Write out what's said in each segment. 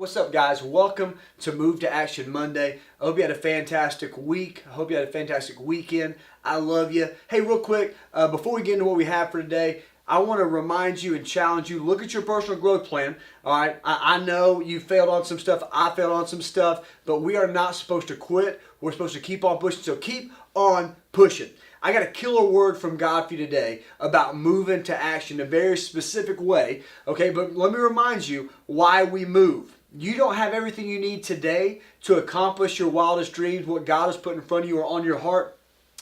What's up, guys? Welcome to Move to Action Monday. I hope you had a fantastic week. I hope you had a fantastic weekend. I love you. Hey, real quick, before we get into what we have for today, I want to remind you and challenge you, look at your personal growth plan. All right, I know you failed on some stuff. I failed on some stuff, but we are not supposed to quit. We're supposed to keep on pushing, so keep on pushing. I got a killer word from God for you today about moving to action in a very specific way, okay? But let me remind you why we move. You don't have everything you need today to accomplish your wildest dreams, what God has put in front of you or on your heart,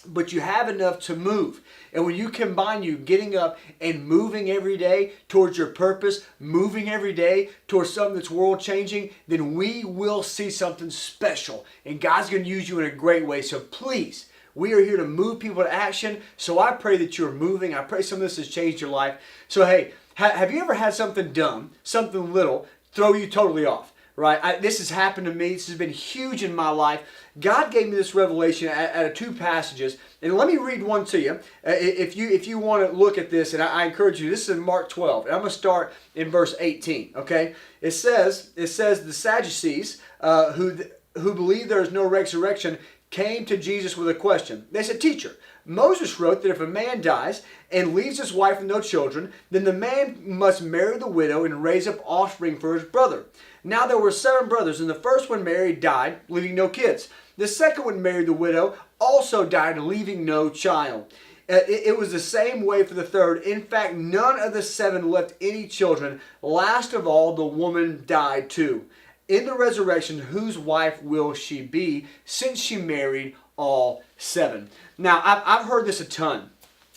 but you have enough to move. And when you combine you getting up and moving every day towards your purpose, moving every day towards something that's world changing, then we will see something special. And God's going to use you in a great way. So please, we are here to move people to action. So I pray that you're moving. I pray some of this has changed your life. So hey, have you ever had something dumb, something little, throw you totally off? Right? This has happened to me. This has been huge in my life. God gave me this revelation at two passages. And let me read one to you. If you want to look at this, and I encourage you, this is in Mark 12. And I'm going to start in verse 18. Okay? It says the Sadducees, who believe there is no resurrection, came to Jesus with a question. They said, "Teacher, Moses wrote that if a man dies and leaves his wife and no children, then the man must marry the widow and raise up offspring for his brother. Now there were 7 brothers, and the first one married died, leaving no kids. The second one married the widow, also died, leaving no child. It was the same way for the third. In fact, none of the 7 left any children. Last of all, the woman died too. In the resurrection, whose wife will she be, since she married all 7? Now, I've heard this a ton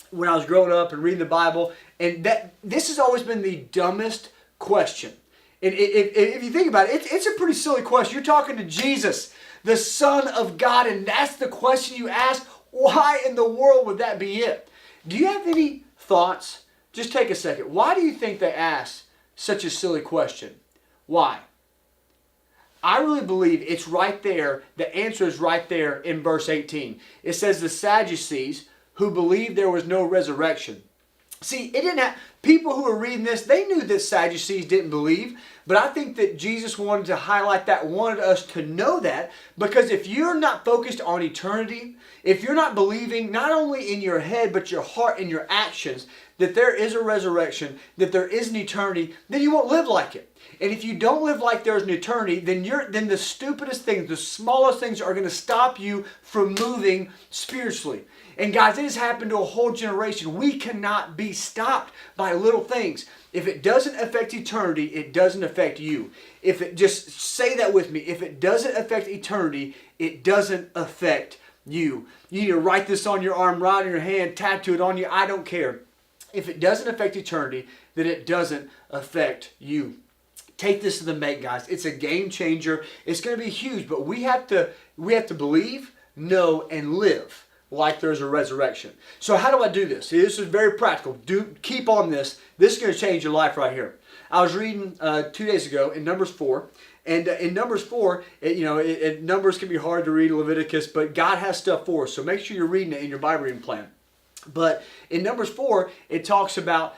when I was growing up and reading the Bible, and this has always been the dumbest question. And if you think about it, it's a pretty silly question. You're talking to Jesus, the Son of God, and that's the question you ask. Why in the world would that be it? Do you have any thoughts? Just take a second. Why do you think they asked such a silly question? Why? I really believe it's right there. The answer is right there in verse 18. It says the Sadducees, who believed there was no resurrection. See, it didn't have, people who were reading this, they knew that Sadducees didn't believe, but I think that Jesus wanted to highlight that, wanted us to know that, because if you're not focused on eternity, if you're not believing not only in your head, but your heart and your actions, that there is a resurrection, that there is an eternity, then you won't live like it. And if you don't live like there's an eternity, then the stupidest things, the smallest things are going to stop you from moving spiritually. And guys, it has happened to a whole generation. We cannot be stopped by little things. If it doesn't affect eternity, it doesn't affect you. Just say that with me. If it doesn't affect eternity, it doesn't affect you. You need to write this on your arm, write on your hand, tattoo it on you. I don't care. If it doesn't affect eternity, then it doesn't affect you. Take this to the bank, guys. It's a game changer. It's going to be huge, but we have to believe, know, and live like there's a resurrection. So how do I do this? See, this is very practical. Keep on this. This is going to change your life right here. I was reading 2 days ago in Numbers 4, and in Numbers 4, Numbers can be hard to read, Leviticus, but God has stuff for us. So make sure you're reading it in your Bible reading plan. But in Numbers 4, it talks about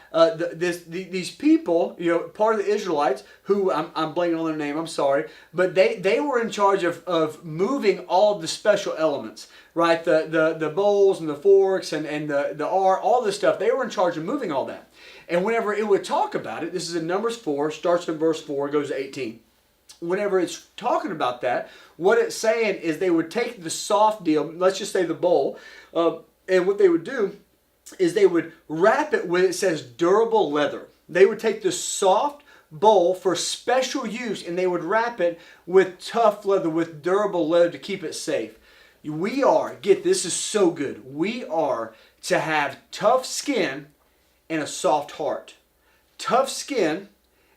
these people, part of the Israelites, who I'm blanking on their name, I'm sorry, but they were in charge of moving all of the special elements, right? The bowls and the forks and the all this stuff. They were in charge of moving all that. And whenever it would talk about it, this is in Numbers 4, starts in verse 4, goes to 18. Whenever it's talking about that, what it's saying is they would take the soft deal, let's just say the bowl, and what they would do is they would wrap it with, it says, durable leather. They would take the soft bowl for special use and they would wrap it with tough leather, with durable leather to keep it safe. This is so good. We are to have tough skin and a soft heart. Tough skin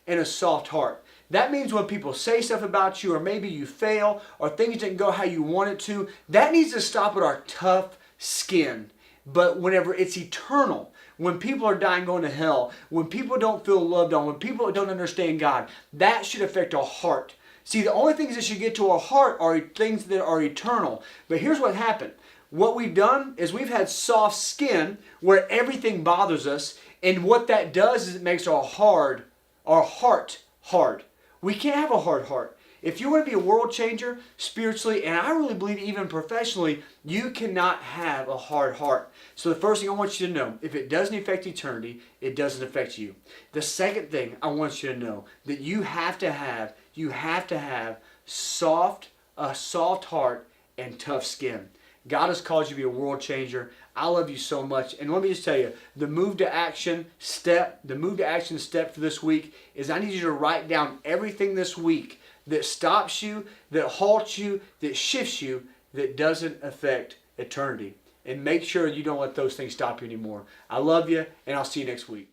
and a soft heart. That means when people say stuff about you, or maybe you fail, or things didn't go how you want it to, that needs to stop at our tough skin. But whenever it's eternal, when people are dying going to hell, when people don't feel loved on, when people don't understand God, that should affect our heart. See, the only things that should get to our heart are things that are eternal. But here's what happened. What we've done is we've had soft skin where everything bothers us. And what that does is it makes our heart hard. We can't have a hard heart. If you want to be a world changer spiritually, and I really believe even professionally, you cannot have a hard heart. So the first thing I want you to know, if it doesn't affect eternity, it doesn't affect you. The second thing I want you to know, that you have to have a soft heart and tough skin. God has called you to be a world changer. I love you so much. And let me just tell you, the move to action step for this week is I need you to write down everything this week that stops you, that halts you, that shifts you, that doesn't affect eternity. And make sure you don't let those things stop you anymore. I love you, and I'll see you next week.